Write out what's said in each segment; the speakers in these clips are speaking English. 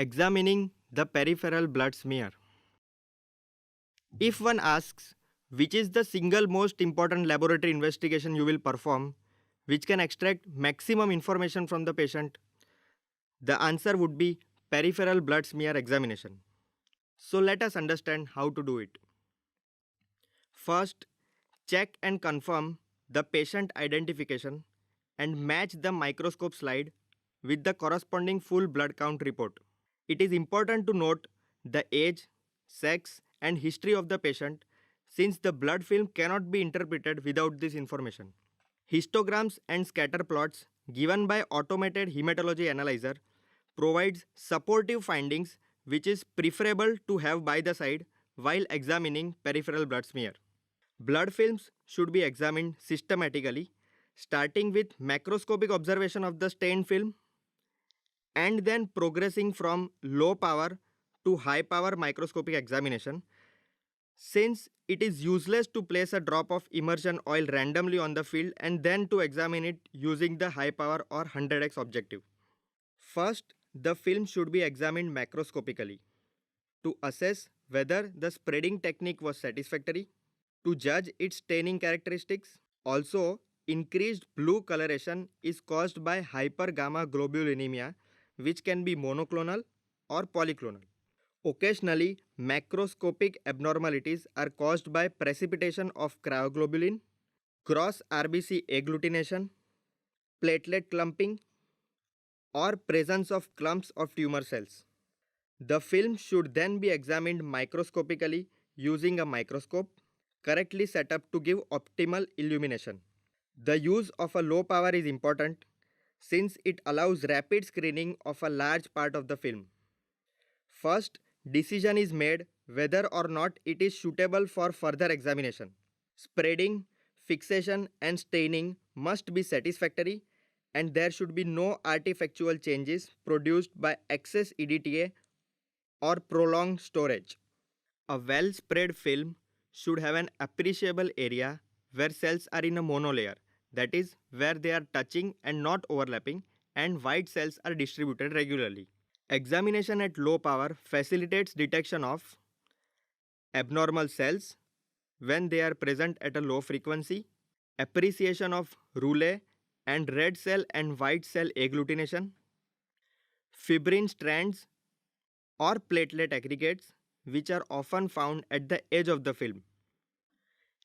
Examining the peripheral blood smear. If one asks which is the single most important laboratory investigation you will perform, which can extract maximum information from the patient, the answer would be peripheral blood smear examination. So let us understand how to do it. First, check and confirm the patient identification and match the microscope slide with the corresponding full blood count report. It is important to note the age, sex, and history of the patient since the blood film cannot be interpreted without this information. Histograms and scatter plots given by automated hematology analyzer provides supportive findings which is preferable to have by the side while examining peripheral blood smear. Blood films should be examined systematically, starting with macroscopic observation of the stained film and then progressing from low power to high power microscopic examination. Since it is useless to place a drop of immersion oil randomly on the field and then to examine it using the high power or 100x objective. First, the film should be examined macroscopically to assess whether the spreading technique was satisfactory, to judge its staining characteristics. Also, increased blue coloration is caused by hypergamma-globulinemia, which can be monoclonal or polyclonal. Occasionally, macroscopic abnormalities are caused by precipitation of cryoglobulin, cross RBC agglutination, platelet clumping, or presence of clumps of tumor cells. The film should then be examined microscopically using a microscope correctly set up to give optimal illumination. The use of a low power is important since it allows rapid screening of a large part of the film. First, decision is made whether or not it is suitable for further examination. Spreading, fixation, and staining must be satisfactory, and there should be no artifactual changes produced by excess EDTA or prolonged storage. A well spread film should have an appreciable area where cells are in a monolayer, that is, where they are touching and not overlapping, and white cells are distributed regularly. Examination at low power facilitates detection of abnormal cells when they are present at a low frequency, appreciation of roulet and red cell and white cell agglutination, fibrin strands or platelet aggregates which are often found at the edge of the film,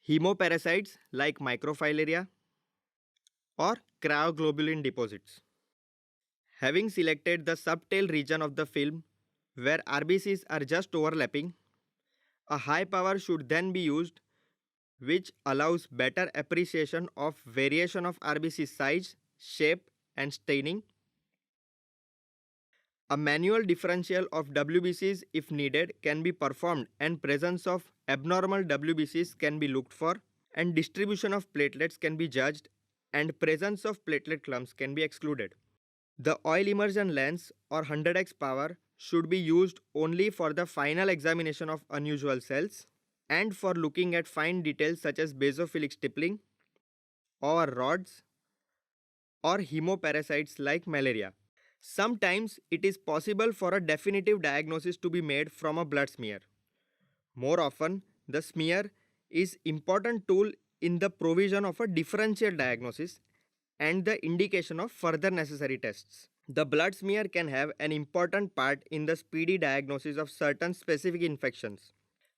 hemoparasites like microfilaria or cryoglobulin deposits. Having selected the subtail region of the film where RBCs are just overlapping, a high power should then be used which allows better appreciation of variation of RBC size, shape and staining. A manual differential of WBCs if needed can be performed and presence of abnormal WBCs can be looked for and distribution of platelets can be judged and presence of platelet clumps can be excluded. The oil immersion lens or 100x power should be used only for the final examination of unusual cells and for looking at fine details such as basophilic stippling or rods or hemoparasites like malaria. Sometimes it is possible for a definitive diagnosis to be made from a blood smear. More often, the smear is an important tool in the provision of a differential diagnosis and the indication of further necessary tests. The blood smear can have an important part in the speedy diagnosis of certain specific infections.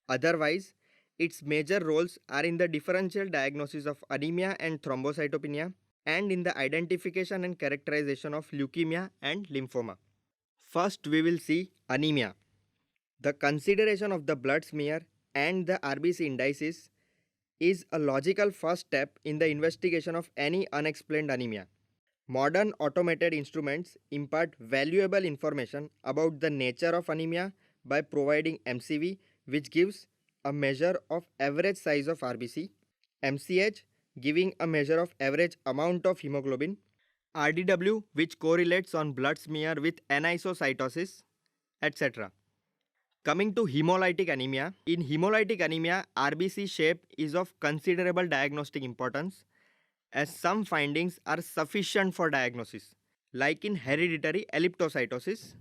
Otherwise, its major roles are in the differential diagnosis of anemia and thrombocytopenia, and in the identification and characterization of leukemia and lymphoma. First, we will see anemia. The consideration of the blood smear and the RBC indices is a logical first step in the investigation of any unexplained anemia. Modern automated instruments impart valuable information about the nature of anemia by providing MCV, which gives a measure of average size of RBC, MCH, giving a measure of average amount of hemoglobin, RDW which correlates on blood smear with anisocytosis, etc. Coming to hemolytic anemia, in hemolytic anemia, RBC shape is of considerable diagnostic importance as some findings are sufficient for diagnosis, like in hereditary elliptocytosis,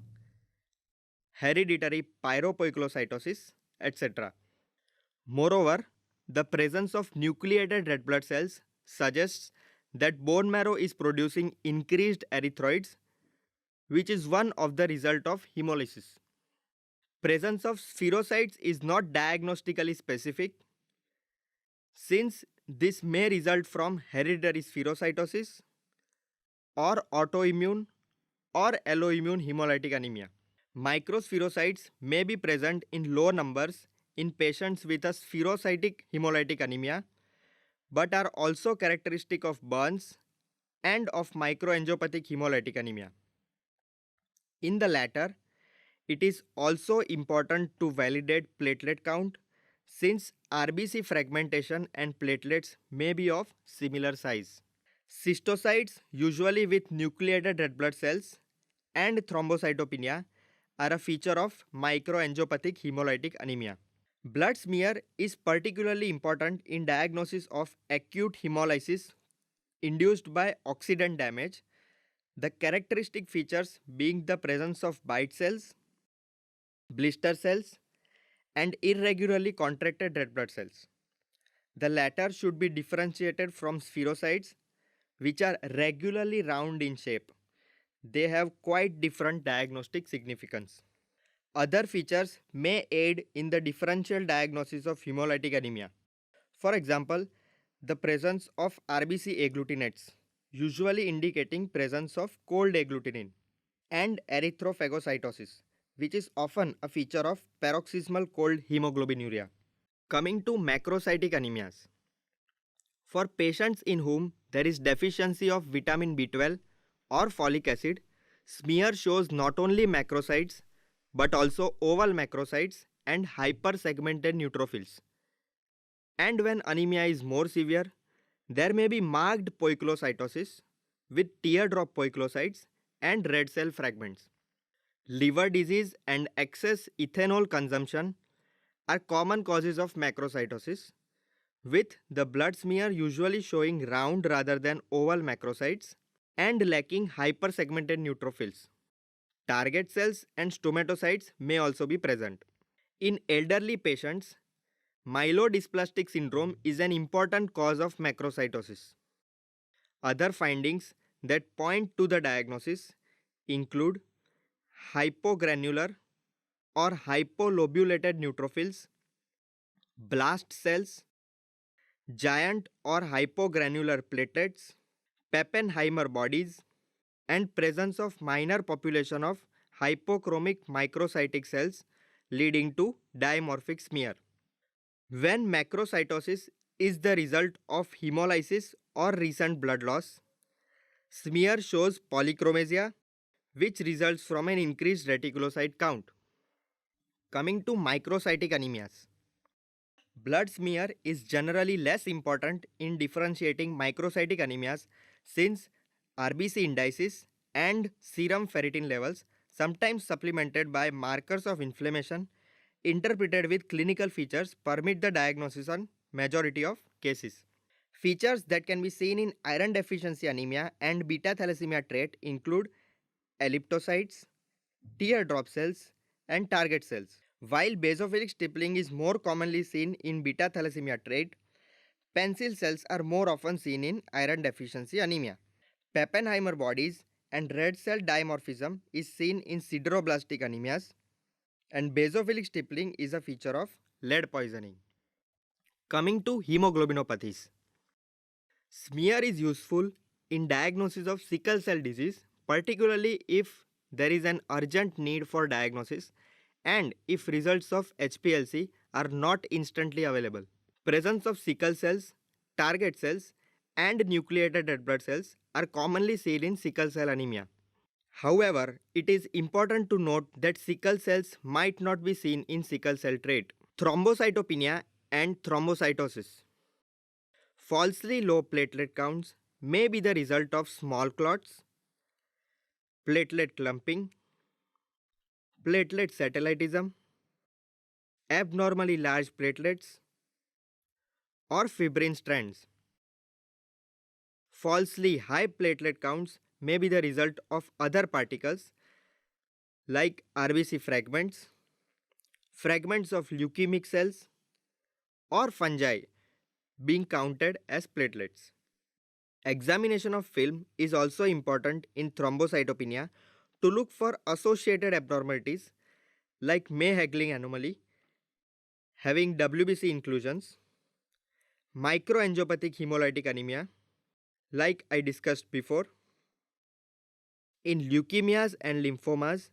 hereditary pyropoikilocytosis, etc. Moreover, the presence of nucleated red blood cells suggests that bone marrow is producing increased erythroids, which is one of the result of hemolysis. Presence of spherocytes is not diagnostically specific since this may result from hereditary spherocytosis or autoimmune or alloimmune hemolytic anemia. Microspherocytes may be present in low numbers in patients with a spherocytic hemolytic anemia but are also characteristic of burns and of microangiopathic hemolytic anemia. In the latter, it is also important to validate platelet count since RBC fragmentation and platelets may be of similar size. Cystocytes, usually with nucleated red blood cells, and thrombocytopenia are a feature of microangiopathic hemolytic anemia. Blood smear is particularly important in diagnosis of acute hemolysis induced by oxidant damage, the characteristic features being the presence of bite cells, blister cells, and irregularly contracted red blood cells. The latter should be differentiated from spherocytes, which are regularly round in shape. They have quite different diagnostic significance. Other features may aid in the differential diagnosis of hemolytic anemia. For example, the presence of RBC agglutinates, usually indicating presence of cold agglutinin, and erythrophagocytosis, which is often a feature of paroxysmal cold hemoglobinuria. Coming to macrocytic anemias. For patients in whom there is deficiency of vitamin B12 or folic acid, smear shows not only macrocytes but also oval macrocytes and hypersegmented neutrophils. And when anemia is more severe, there may be marked poikilocytosis with teardrop poikilocytes and red cell fragments. Liver disease and excess ethanol consumption are common causes of macrocytosis, with the blood smear usually showing round rather than oval macrocytes and lacking hypersegmented neutrophils. Target cells and stomatocytes may also be present. In elderly patients, myelodysplastic syndrome is an important cause of macrocytosis. Other findings that point to the diagnosis include hypogranular or hypolobulated neutrophils, blast cells, giant or hypogranular platelets, Pappenheimer bodies, and presence of minor population of hypochromic microcytic cells leading to dimorphic smear. When macrocytosis is the result of hemolysis or recent blood loss, smear shows polychromasia, which results from an increased reticulocyte count. Coming to microcytic anemias. Blood smear is generally less important in differentiating microcytic anemias since RBC indices and serum ferritin levels, sometimes supplemented by markers of inflammation, interpreted with clinical features, permit the diagnosis on majority of cases. Features that can be seen in iron deficiency anemia and beta thalassemia trait include elliptocytes, teardrop cells, and target cells. While basophilic stippling is more commonly seen in beta thalassemia trait, pencil cells are more often seen in iron deficiency anemia. Pappenheimer bodies and red cell dimorphism is seen in sideroblastic anemias, and basophilic stippling is a feature of lead poisoning. Coming to hemoglobinopathies. Smear is useful in diagnosis of sickle cell disease, particularly if there is an urgent need for diagnosis and if results of HPLC are not instantly available. Presence of sickle cells, target cells, and nucleated red blood cells are commonly seen in sickle cell anemia. However, it is important to note that sickle cells might not be seen in sickle cell trait. Thrombocytopenia and thrombocytosis. Falsely low platelet counts may be the result of small clots, platelet clumping, platelet satellitism, abnormally large platelets, or fibrin strands. Falsely high platelet counts may be the result of other particles like RBC fragments, fragments of leukemic cells, or fungi being counted as platelets. Examination of film is also important in thrombocytopenia to look for associated abnormalities like May-Hegling anomaly, having WBC inclusions, microangiopathic hemolytic anemia, like I discussed before, in leukemias and lymphomas,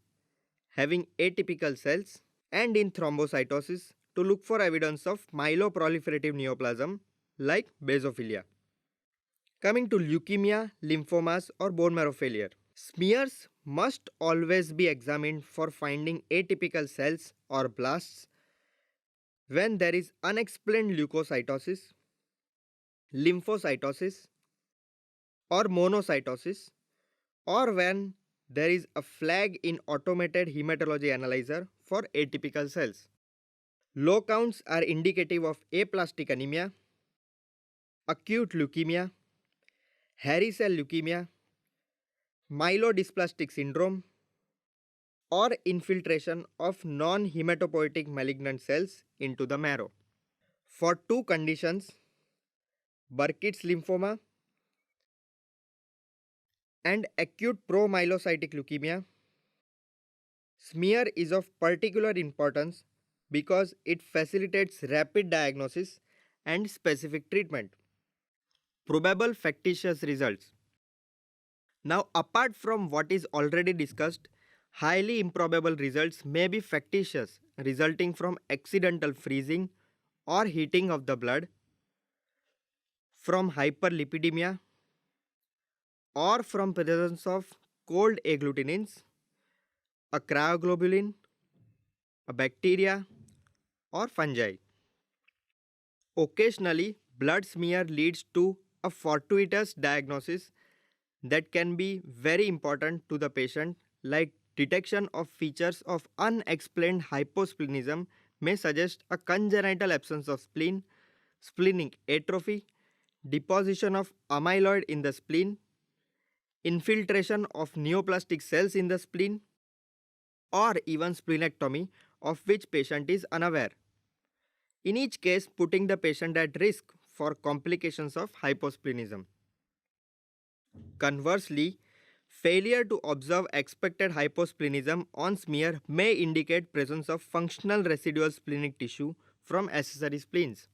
having atypical cells, and in thrombocytosis to look for evidence of myeloproliferative neoplasm like basophilia. Coming to leukemia, lymphomas, or bone marrow failure, smears must always be examined for finding atypical cells or blasts when there is unexplained leukocytosis, lymphocytosis, or monocytosis, or when there is a flag in automated hematology analyzer for atypical cells. Low counts are indicative of aplastic anemia, acute leukemia, hairy cell leukemia, myelodysplastic syndrome, or infiltration of non-hematopoietic malignant cells into the marrow. For two conditions, Burkitt's lymphoma and acute promyelocytic leukemia, smear is of particular importance because it facilitates rapid diagnosis and specific treatment. Probable factitious results. Now, apart from what is already discussed, highly improbable results may be factitious, resulting from accidental freezing or heating of the blood, from hyperlipidemia, or from presence of cold agglutinins, a cryoglobulin, a bacteria, or fungi. Occasionally, blood smear leads to a fortuitous diagnosis that can be very important to the patient, like detection of features of unexplained hyposplenism may suggest a congenital absence of spleen, splenic atrophy, deposition of amyloid in the spleen, infiltration of neoplastic cells in the spleen, or even splenectomy of which patient is unaware. In each case, putting the patient at risk for complications of hyposplenism. Conversely, failure to observe expected hyposplenism on smear may indicate presence of functional residual splenic tissue from accessory spleens.